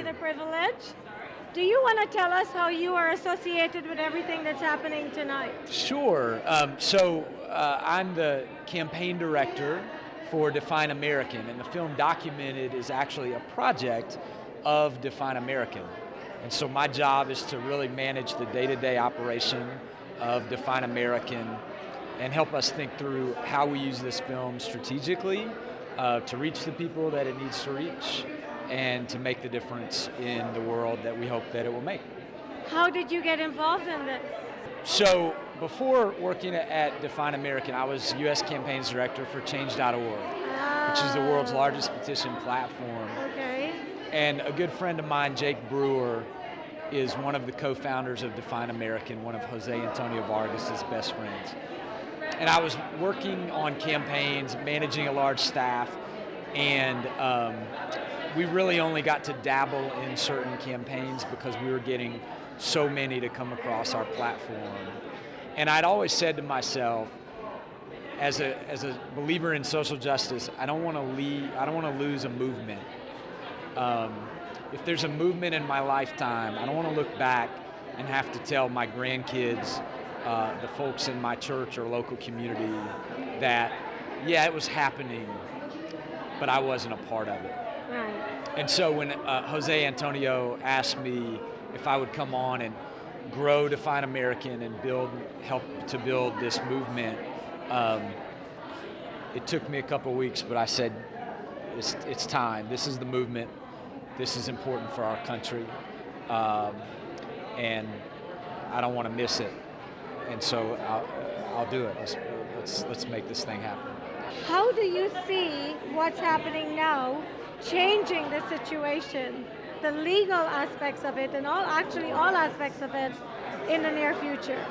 the privilege. Do you want to tell us how you are associated with everything that's happening tonight? Sure. I'm the campaign director for Define American, and the film Documented is actually a project of Define American. And so my job is to really manage the day-to-day operation of Define American and help us think through how we use this film strategically to reach the people that it needs to reach and to make the difference in the world that we hope that it will make. How did you get involved in this? So before working at Define American, I was U.S. Campaigns Director for Change.org, which is the world's largest petition platform. Okay. And a good friend of mine, Jake Brewer, is one of the co-founders of Define American, one of Jose Antonio Vargas' best friends. And I was working on campaigns, managing a large staff, and we really only got to dabble in certain campaigns because we were getting so many to come across our platform. And I'd always said to myself, as a believer in social justice, I don't want to lose a movement. If there's a movement in my lifetime, I don't want to look back and have to tell my grandkids, the folks in my church or local community that, yeah, it was happening, but I wasn't a part of it. Right. And so when Jose Antonio asked me if I would come on and grow Define American and help to build this movement, it took me a couple of weeks, but I said, it's time. This is the movement. This is important for our country, and I don't want to miss it. And so I'll do it. Let's make this thing happen. How do you see what's happening now changing the situation, the legal aspects of it, and all aspects of it in the near future?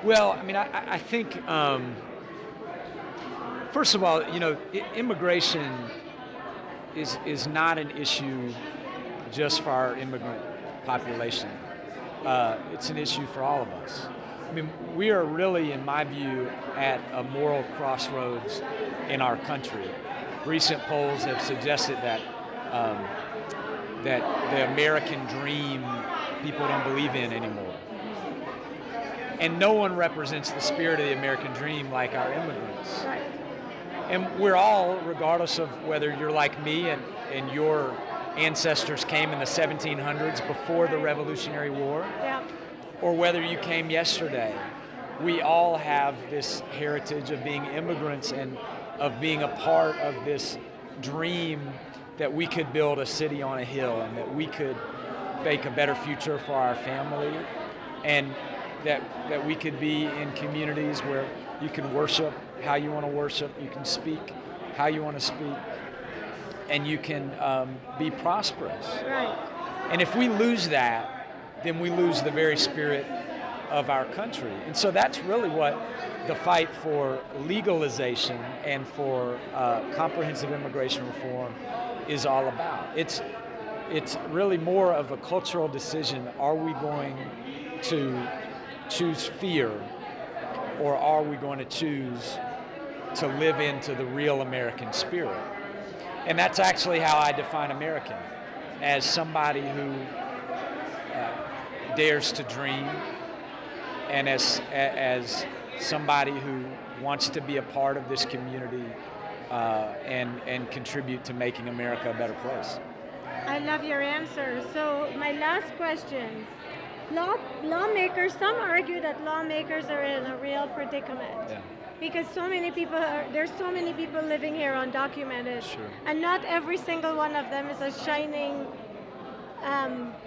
Well, I mean, I think, first of all, immigration is not an issue just for our immigrant population. It's an issue for all of us. I mean, we are really, in my view, at a moral crossroads in our country. Recent polls have suggested that the American dream people don't believe in anymore. And no one represents the spirit of the American dream like our immigrants. Right. And we're all, regardless of whether you're like me and your ancestors came in the 1700s before the Revolutionary War, Yeah. or whether you came yesterday, we all have this heritage of being immigrants and of being a part of this dream that we could build a city on a hill and that we could make a better future for our family, and that we could be in communities where you can worship how you want to worship, you can speak how you want to speak, and you can be prosperous. Right. And if we lose that, then we lose the very spirit of our country. And so that's really what the fight for legalization and for comprehensive immigration reform is all about. It's really more of a cultural decision. Are we going to choose fear, or are we going to choose to live into the real American spirit? And that's actually how I define American, as somebody who dares to dream, and as somebody who wants to be a part of this community and contribute to making America a better place. I love your answer. So my last question. Lawmakers, some argue that lawmakers are in a real predicament. Yeah. Because there's so many people living here undocumented. Sure. And not every single one of them is a shining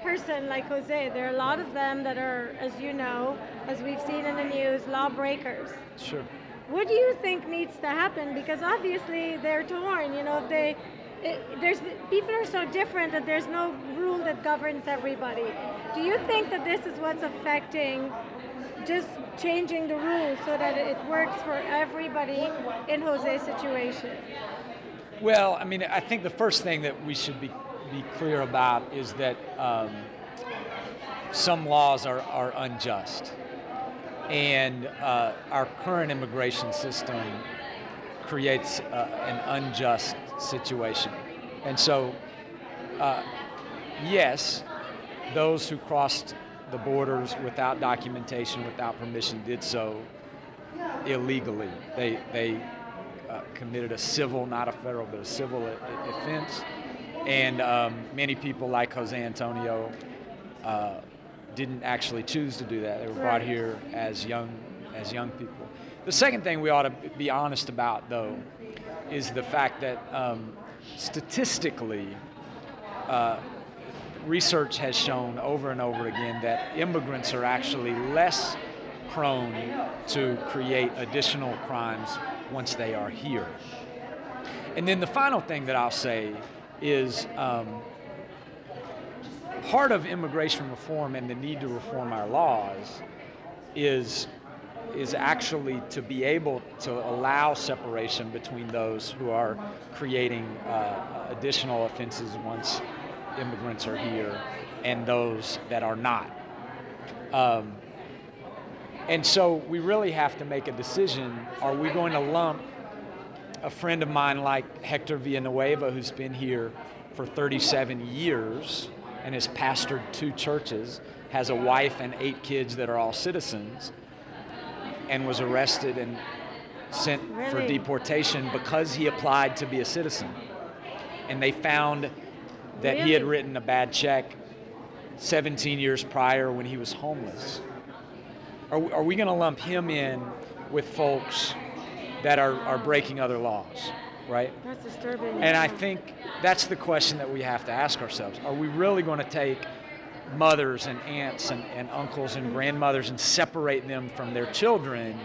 person like Jose. There are a lot of them that are, as you know, as we've seen in the news, lawbreakers. Sure. What do you think needs to happen? Because obviously they're torn. People are so different that there's no rule that governs everybody. Do you think that this is what's affecting just changing the rules so that it works for everybody in Jose's situation? Well, I mean, I think the first thing that we should be clear about is that some laws are unjust. And our current immigration system creates an unjust situation. And so yes, those who crossed the borders without documentation, without permission, did so illegally. They committed a civil, not a federal, but a civil offense. And many people like Jose Antonio didn't actually choose to do that. They were brought here as young people. The second thing we ought to be honest about, though, is the fact that statistically, research has shown over and over again that immigrants are actually less prone to create additional crimes once they are here. And then the final thing that I'll say is part of immigration reform and the need to reform our laws is actually to be able to allow separation between those who are creating additional offenses once immigrants are here and those that are not. And so we really have to make a decision. Are we going to lump a friend of mine like Hector Villanueva, who's been here for 37 years and has pastored 2 churches, has a wife and 8 kids that are all citizens, and was arrested and sent for deportation because he applied to be a citizen. And they found that he had written a bad check 17 years prior when he was homeless. Are we going to lump him in with folks that are breaking other laws, right? That's disturbing. And I think that's the question that we have to ask ourselves. Are we really going to take mothers and aunts and uncles and grandmothers and separate them from their children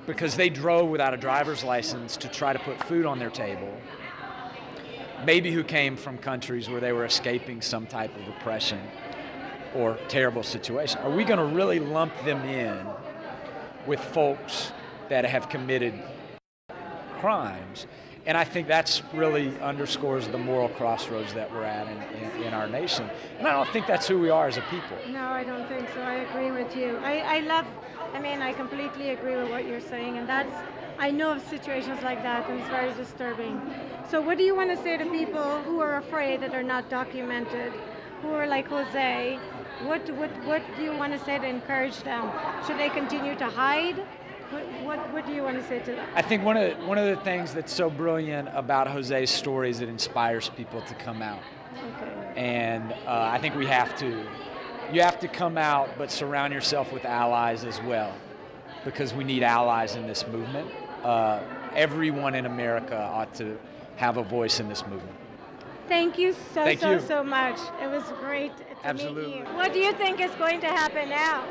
because they drove without a driver's license to try to put food on their table, maybe who came from countries where they were escaping some type of oppression or terrible situation? Are we going to really lump them in with folks that have committed crimes? And I think that's really underscores the moral crossroads that we're at in our nation. And I don't think that's who we are as a people. No, I don't think so. I agree with you. I completely agree with what you're saying. And I know of situations like that, and it's very disturbing. So what do you want to say to people who are afraid that are not documented, who are like Jose? What do you want to say to encourage them? Should they continue to hide? What do you want to say to them? I think one of the things that's so brilliant about Jose's story is it inspires people to come out. Okay. And I think you have to come out, but surround yourself with allies as well, because we need allies in this movement. Everyone in America ought to have a voice in this movement. Thank you so much. It was great to meet you. What do you think is going to happen now?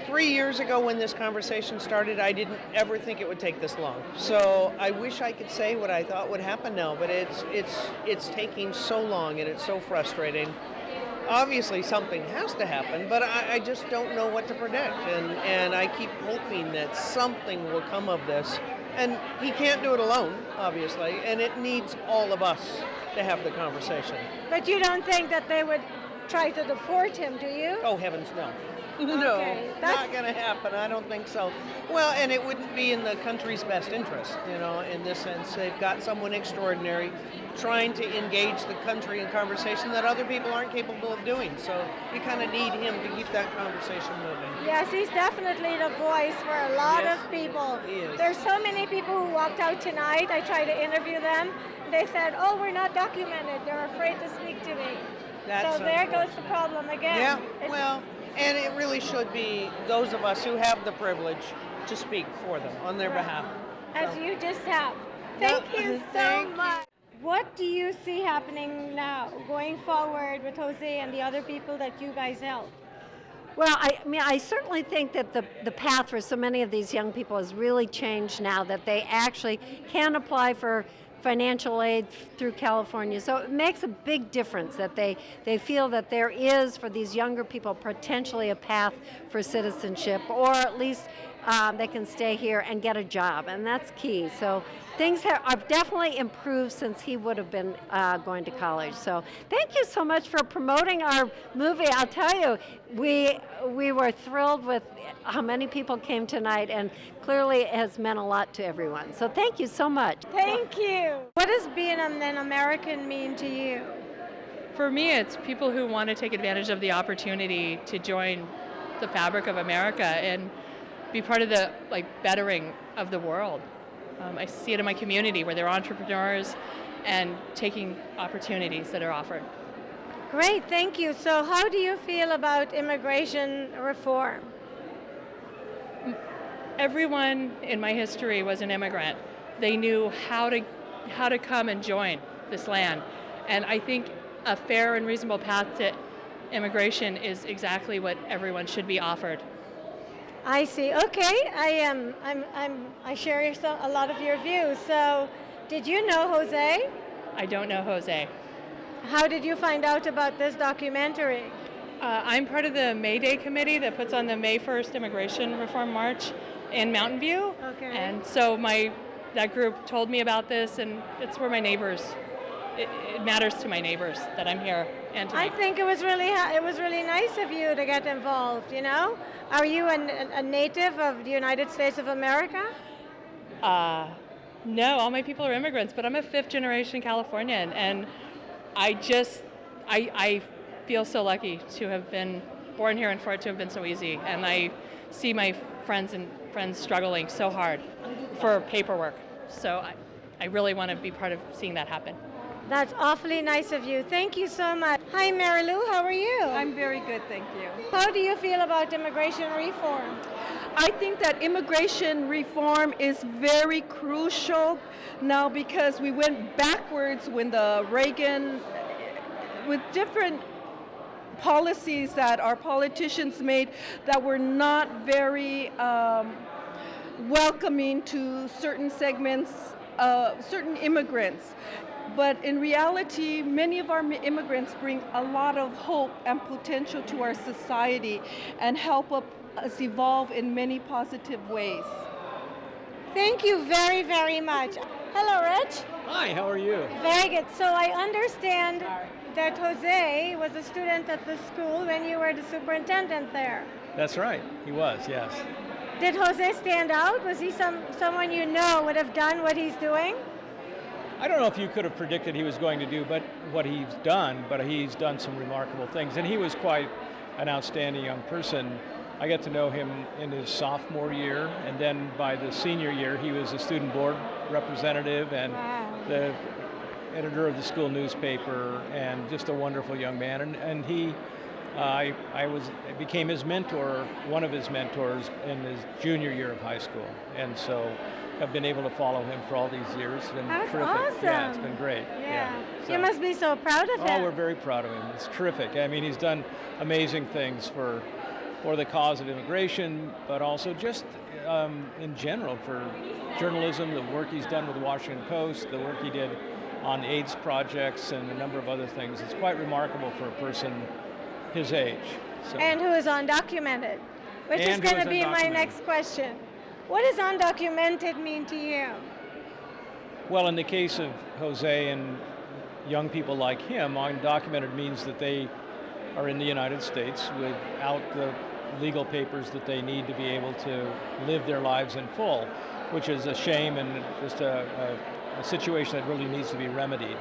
3 years ago when this conversation started, I didn't ever think it would take this long. So I wish I could say what I thought would happen now, but it's taking so long and it's so frustrating. Obviously something has to happen, but I just don't know what to predict. And I keep hoping that something will come of this. And he can't do it alone, obviously, and it needs all of us to have the conversation. But you don't think that they would try to deport him, do you? Oh, heavens, no. No, Okay, not going to happen. I don't think so. Well, and it wouldn't be in the country's best interest, in this sense. They've got someone extraordinary trying to engage the country in conversation that other people aren't capable of doing. So you kind of need him to keep that conversation moving. Yes, he's definitely the voice for a lot of people. He is. There's so many people who walked out tonight. I tried to interview them. They said, "Oh, we're not documented." They're afraid to speak to me. That's so there goes the problem again. Yeah, well, and it really should be those of us who have the privilege to speak for them on their behalf. As you just have. Thank you so much. What do you see happening now, going forward with Jose and the other people that you guys help? Well, I certainly think that the path for so many of these young people has really changed now, that they actually can apply for financial aid through California. So it makes a big difference that they feel that there is, for these younger people, potentially a path for citizenship, or at least they can stay here and get a job, and that's key. So things have definitely improved since he would have been going to college. So thank you so much for promoting our movie. I'll tell you, we were thrilled with how many people came tonight, and clearly it has meant a lot to everyone. So thank you so much. Thank you. What does being an American mean to you? For me, it's people who want to take advantage of the opportunity to join the fabric of America and be part of the bettering of the world. I see it in my community where they're entrepreneurs and taking opportunities that are offered. Great, thank you. So how do you feel about immigration reform? Everyone in my history was an immigrant. They knew how to come and join this land. And I think a fair and reasonable path to immigration is exactly what everyone should be offered. I see. Okay, I share a lot of your views. So, did you know Jose? I don't know Jose. How did you find out about this documentary? I'm part of the May Day committee that puts on the May 1st Immigration Reform March in Mountain View. Okay. And so that group told me about this, and it's where my neighbors. It matters to my neighbors that I'm here and to I me. think it was really nice of you to get involved. You know, are you a native of the United States of America? No, all my people are immigrants, but I'm a fifth-generation Californian, and I feel so lucky to have been born here and for it to have been so easy. And I see my friends struggling so hard for paperwork. So I really want to be part of seeing that happen. That's awfully nice of you. Thank you so much. Hi, Mary Lou. How are you? I'm very good, thank you. How do you feel about immigration reform? I think that immigration reform is very crucial now because we went backwards when the Reagan, with different policies that our politicians made that were not very welcoming to certain segments, certain immigrants. But in reality, many of our immigrants bring a lot of hope and potential to our society and help us evolve in many positive ways. Thank you very, very much. Hello, Rich. Hi, how are you? Very good. So I understand that Jose was a student at the school when you were the superintendent there. That's right, he was, yes. Did Jose stand out? Was he someone you know would have done what he's doing? I don't know if you could have predicted he was going to do what he's done, but he's done some remarkable things. And he was quite an outstanding young person. I got to know him in his sophomore year, and then by the senior year, he was a student board representative and the editor of the school newspaper, and just a wonderful young man. And he, I became his mentor, one of his mentors in his junior year of high school. And so I've been able to follow him for all these years. It's been That's terrific. awesome. Yeah, it's been great. Yeah. So, You must be so proud of him. oh, we're very proud of him. It's terrific. I mean, he's done amazing things for the cause of immigration, but also just in general for journalism, the work he's done with the Washington Post, the work he did on AIDS projects, and a number of other things. It's quite remarkable for a person his age. So. And who is undocumented, which is And who going is to be my undocumented. next question. What does undocumented mean to you? Well, in the case of Jose and young people like him, undocumented means that they are in the United States without the legal papers that they need to be able to live their lives in full, which is a shame and just a situation that really needs to be remedied.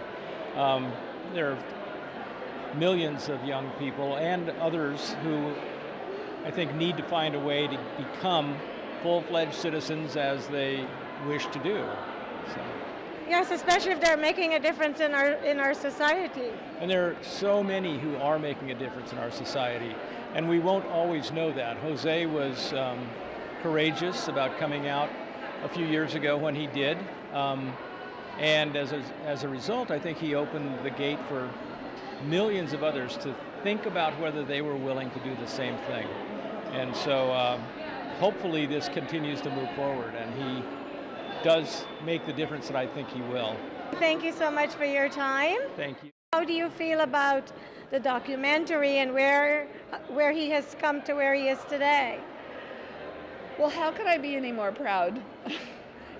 There are millions of young people and others who I think need to find a way to become full-fledged citizens as they wish to do. So. Yes, especially if they're making a difference in our society. And there are so many who are making a difference in our society, and we won't always know that. Jose was courageous about coming out a few years ago when he did, and as a result, I think he opened the gate for millions of others to think about whether they were willing to do the same thing. And so hopefully this continues to move forward, and he does make the difference that I think he will. Thank you so much for your time. Thank you. How do you feel about the documentary and where he has come to where he is today? Well, how could I be any more proud?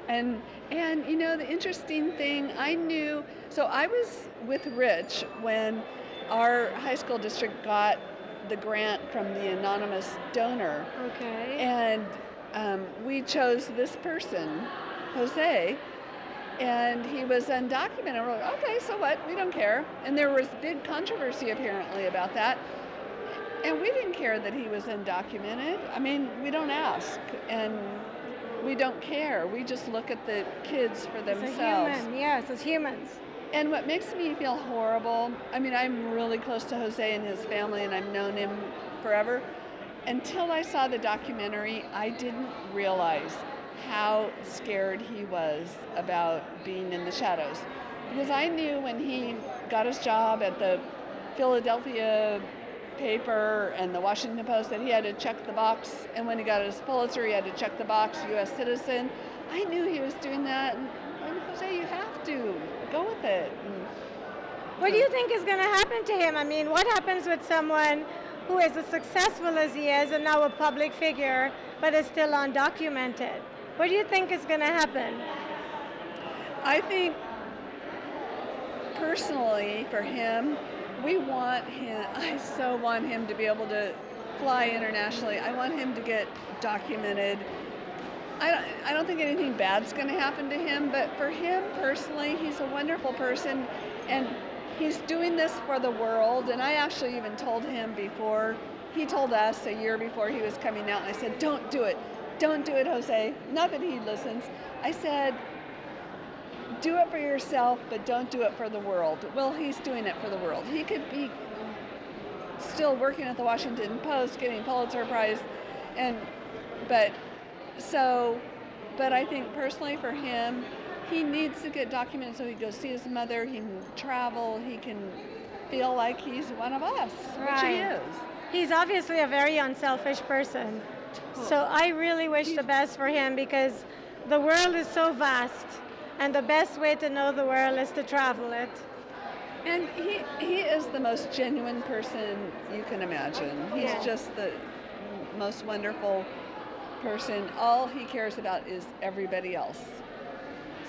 and you know, the interesting thing, I knew, so I was with Rich when our high school district got the grant from the anonymous donor. Okay. And we chose this person, Jose, and he was undocumented. We're like, okay, so what? We don't care. And there was big controversy apparently about that. And we didn't care that he was undocumented. I mean, we don't ask, and we don't care. We just look at the kids for themselves. As a human, yes, as humans. And what makes me feel horrible, I mean, I'm really close to Jose and his family, and I've known him forever. Until I saw the documentary, I didn't realize how scared he was about being in the shadows. Because I knew when he got his job at the Philadelphia paper and the Washington Post that he had to check the box, and when he got his Pulitzer, he had to check the box, U.S. citizen. I knew he was doing that, and Jose, you have to go with it. What do you think is going to happen to him? I mean, what happens with someone who is as successful as he is and now a public figure, but is still undocumented? What do you think is going to happen? I think, personally, for him, I so want him to be able to fly internationally. I want him to get documented. I don't think anything bad's going to happen to him, but for him personally, he's a wonderful person, and he's doing this for the world. And I actually even told him before, he told us a year before he was coming out, and I said, don't do it, Jose. Not that he listens. I said, do it for yourself, but don't do it for the world. Well, he's doing it for the world. He could be still working at the Washington Post, getting Pulitzer Prize, but I think personally for him, he needs to get documented so he goes see his mother, he can travel, he can feel like he's one of us, which he is. He's obviously a very unselfish person. So I really wish the best for him, because the world is so vast, and the best way to know the world is to travel it. And he is the most genuine person you can imagine. He's just the most wonderful person. All he cares about is everybody else.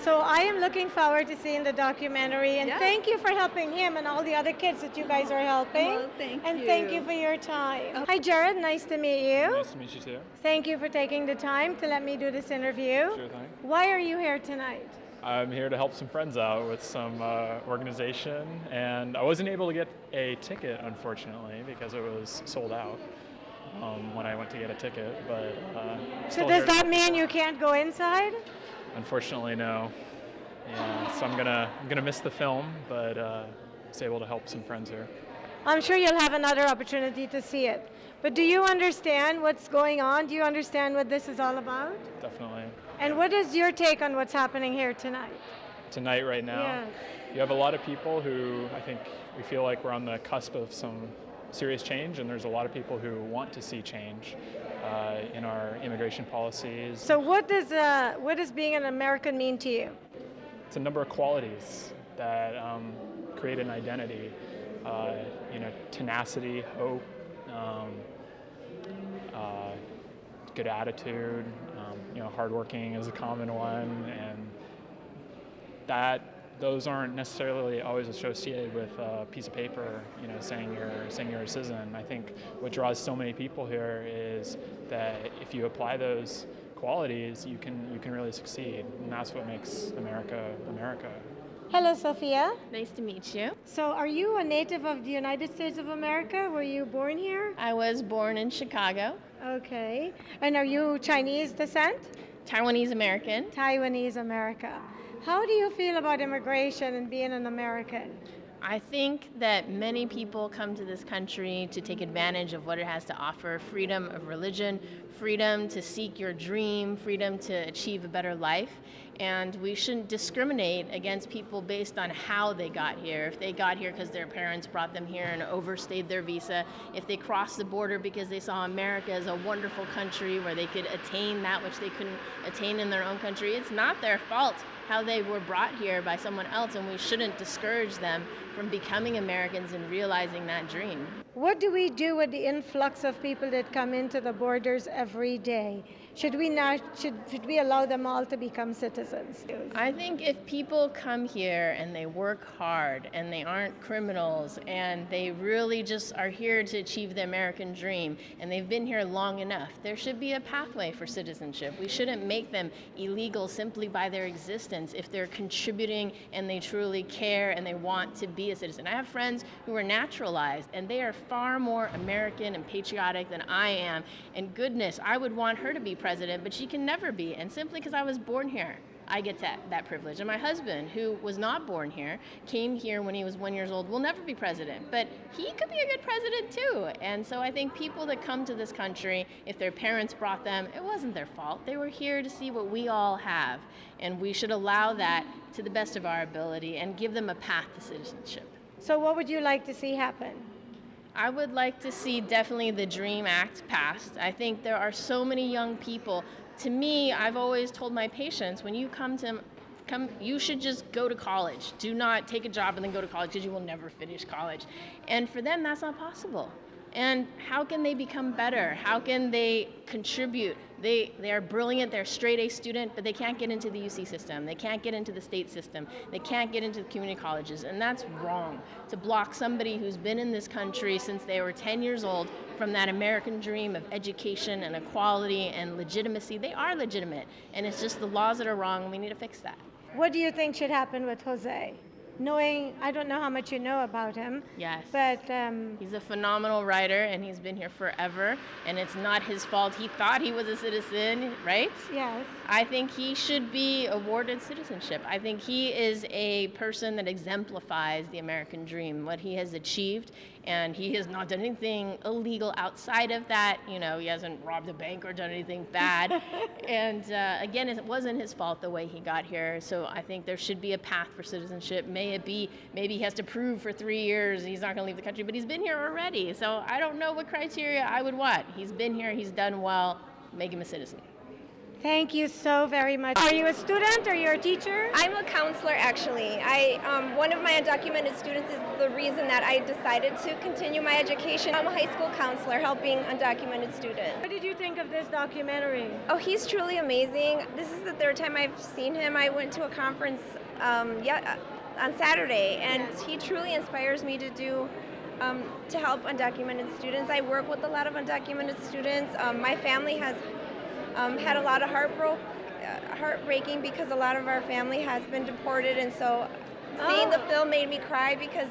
So I am looking forward to seeing the documentary, and thank you for helping him and all the other kids that you guys are helping. Well, thank you. And thank you for your time. Hi, Jared. Nice to meet you. Nice to meet you too. Thank you for taking the time to let me do this interview. Sure thing. Why are you here tonight? I'm here to help some friends out with some organization, and I wasn't able to get a ticket, unfortunately, because it was sold out when I went to get a ticket. But so does that mean you can't go inside? Unfortunately, no. Yeah, so I'm gonna miss the film, but was able to help some friends here. I'm sure you'll have another opportunity to see it. But do you understand what's going on? Do you understand what this is all about? Definitely. And what is your take on what's happening here tonight? Tonight, right now, yes. You have a lot of people who I think we feel like we're on the cusp of some serious change, and there's a lot of people who want to see change in our immigration policies. So what does being an American mean to you? It's a number of qualities that create an identity. Tenacity, hope, good attitude, hardworking is a common one, and those aren't necessarily always associated with a piece of paper, saying you're a citizen. I think what draws so many people here is that if you apply those qualities, you can really succeed, and that's what makes America America. Hello, Sophia. Nice to meet you. So are you a native of the United States of America? Were you born here? I was born in Chicago. Okay. And are you Chinese descent? Taiwanese American. Taiwanese America. How do you feel about immigration and being an American? I think that many people come to this country to take advantage of what it has to offer: freedom of religion, freedom to seek your dream, freedom to achieve a better life. And we shouldn't discriminate against people based on how they got here. If they got here because their parents brought them here and overstayed their visa, if they crossed the border because they saw America as a wonderful country where they could attain that which they couldn't attain in their own country, it's not their fault how they were brought here by someone else, and we shouldn't discourage them from becoming Americans and realizing that dream. What do we do with the influx of people that come into the borders every day? should we allow them all to become citizens? I think if people come here and they work hard and they aren't criminals and they really just are here to achieve the American dream and they've been here long enough, there should be a pathway for citizenship. We shouldn't make them illegal simply by their existence if they're contributing and they truly care and they want to be a citizen. I have friends who are naturalized and they are far more American and patriotic than I am, and goodness, I would want her to be president, but she can never be, and simply because I was born here, I get that privilege. And my husband, who was not born here, came here when he was 1 year old, will never be president, but he could be a good president too. And so I think people that come to this country, if their parents brought them, it wasn't their fault. They were here to see what we all have, and we should allow that to the best of our ability and give them a path to citizenship. So what would you like to see happen? I would like to see definitely the DREAM Act passed. I think there are so many young people. To me, I've always told my patients, when you come, you should just go to college. Do not take a job and then go to college because you will never finish college. And for them, that's not possible. And how can they become better? How can they contribute? They are brilliant, they're a straight A student, but they can't get into the UC system. They can't get into the state system. They can't get into the community colleges, and that's wrong. To block somebody who's been in this country since they were 10 years old from that American dream of education and equality and legitimacy. They are legitimate, and it's just the laws that are wrong, and we need to fix that. What do you think should happen with Jose? Knowing, I don't know how much you know about him. Yes. But he's a phenomenal writer, and he's been here forever, and it's not his fault. He thought he was a citizen, right? Yes. I think he should be awarded citizenship. I think he is a person that exemplifies the American dream, what he has achieved, and he has not done anything illegal outside of that. You know, he hasn't robbed a bank or done anything bad. And again, it wasn't his fault the way he got here, so I think there should be a path for citizenship. May it be, maybe he has to prove for 3 years he's not going to leave the country, but he's been here already, so I don't know what criteria I would want. He's been here, he's done well, make him a citizen. Thank you so very much. Are you a student or you're a teacher? I'm a counselor, actually. One of my undocumented students is the reason that I decided to continue my education. I'm a high school counselor helping undocumented students. What did you think of this documentary? Oh, he's truly amazing. This is the third time I've seen him. I went to a conference on Saturday, and he truly inspires me to do to help undocumented students. I work with a lot of undocumented students. My family has had a lot of heartbreaking because a lot of our family has been deported, and so seeing the film made me cry because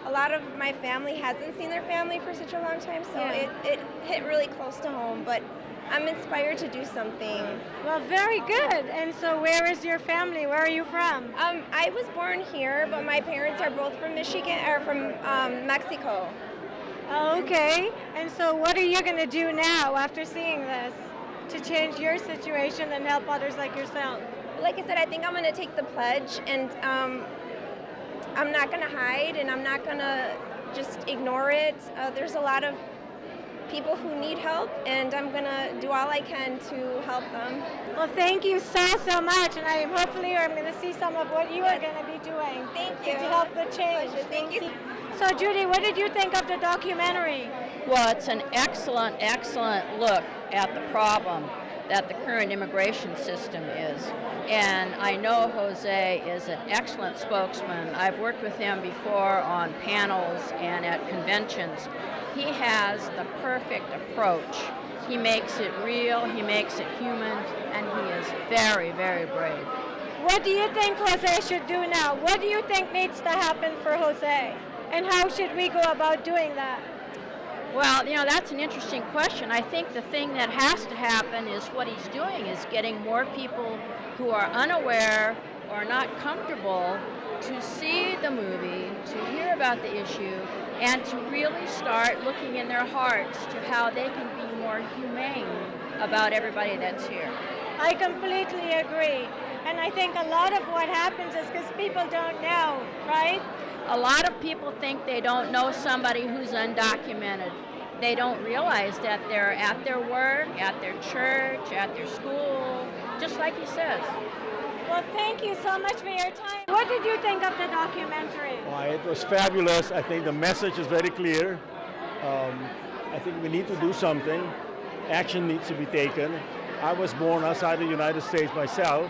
a lot of my family hasn't seen their family for such a long time, so it hit really close to home, but I'm inspired to do something. Well, very good. And so where is your family? Where are you from? I was born here, but my parents are both from Mexico. Okay. And so what are you going to do now after seeing this to change your situation and help others like yourself? Like I said, I think I'm going to take the pledge, and I'm not going to hide, and I'm not going to just ignore it. There's a lot of people who need help, and I'm going to do all I can to help them. Well, thank you so much, and hopefully I'm going to see some of what you are going to be doing. Thank you. To help the change. Thank you. So, Judy, what did you think of the documentary? Well, it's an excellent look at the problem that the current immigration system is. And I know Jose is an excellent spokesman. I've worked with him before on panels and at conventions. He has the perfect approach. He makes it real, he makes it human, and he is very, very brave. What do you think Jose should do now? What do you think needs to happen for Jose? And how should we go about doing that? Well, you know, that's an interesting question. I think the thing that has to happen is what he's doing is getting more people who are unaware or not comfortable to see the movie, to hear about the issue, and to really start looking in their hearts to how they can be more humane about everybody that's here. I completely agree. And I think a lot of what happens is because people don't know, right? A lot of people think they don't know somebody who's undocumented. They don't realize that they're at their work, at their church, at their school, just like he says. Well, thank you so much for your time. What did you think of the documentary? It was fabulous. I think the message is very clear. I think we need to do something. Action needs to be taken. I was born outside the United States myself,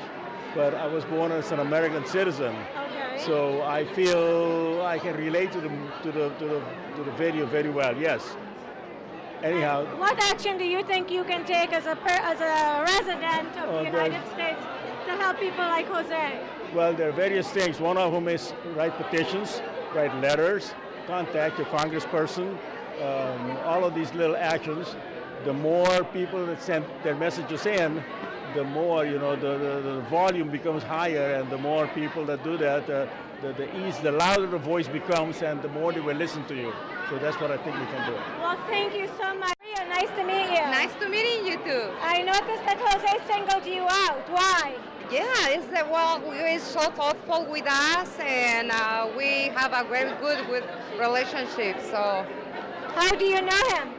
but I was born as an American citizen. Okay. So I feel I can relate to the video very well. Yes. Anyhow. What action do you think you can take as a resident of the United States to help people like Jose? Well, there are various things. One of them is write petitions, write letters, contact your congressperson, all of these little actions. The more people that send their messages in, the more, the volume becomes higher, and the more people that do that, the louder the voice becomes, and the more they will listen to you. So that's what I think we can do. Well, thank you so much. Nice to meet you. Nice to meeting you too. I noticed that Jose singled you out. Why? Yeah, it's that he's so thoughtful with us, and we have a very good relationship. So, how do you know him?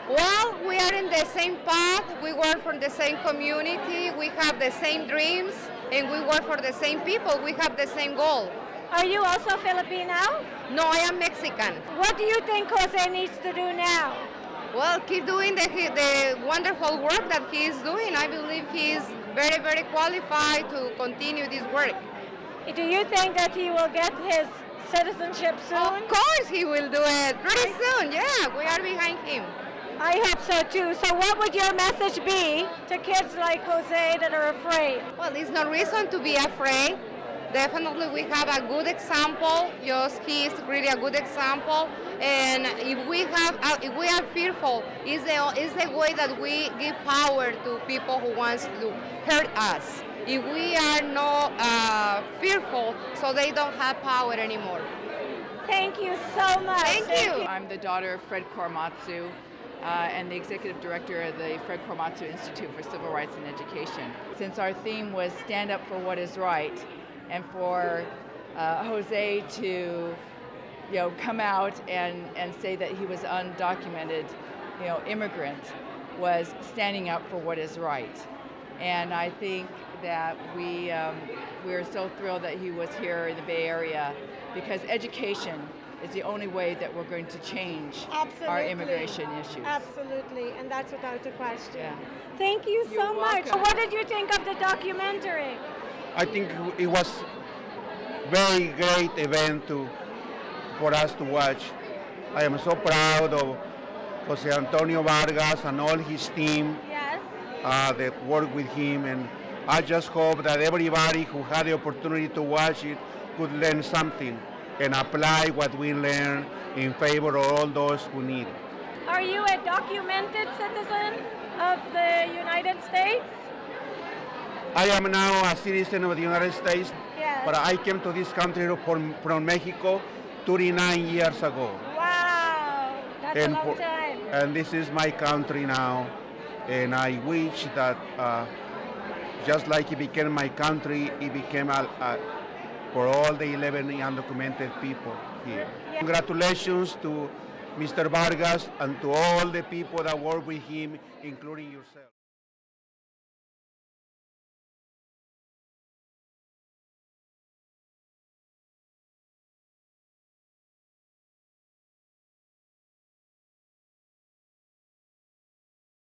Well, we are in the same path. We work for the same community. We have the same dreams, and we work for the same people. We have the same goal. Are you also Filipino? No, I am Mexican. What do you think Jose needs to do now? Well, keep doing the wonderful work that he is doing. I believe he is very, very qualified to continue this work. Do you think that he will get his citizenship soon? Of course he will do it pretty soon. Yeah, we are behind him. I hope so too. So what would your message be to kids like Jose that are afraid? Well, there's no reason to be afraid. Definitely we have a good example. He is really a good example. And if we are fearful, it's the way that we give power to people who wants to hurt us. If we are not fearful, so they don't have power anymore. Thank you so much. Thank you. I'm the daughter of Fred Korematsu and the executive director of the Fred Korematsu Institute for Civil Rights and Education. Since our theme was stand up for what is right, and for Jose to come out and say that he was undocumented immigrant was standing up for what is right. And I think that we're so thrilled that he was here in the Bay Area, because education is the only way that we're going to change our immigration issues. Absolutely, and that's without a question. Yeah. Thank you You're so much. welcome. What did you think of the documentary? I think it was very great event for us to watch. I am so proud of Jose Antonio Vargas and all his team that worked with him, and I just hope that everybody who had the opportunity to watch it could learn something and apply what we learned in favor of all those who need it. Are you a documented citizen of the United States? I am now a citizen of the United States, but I came to this country from Mexico 39 years ago. Wow, that's a long time. And this is my country now, and I wish that just like it became my country, it became for all the 11 undocumented people here. Congratulations to Mr. Vargas and to all the people that work with him, including yourself.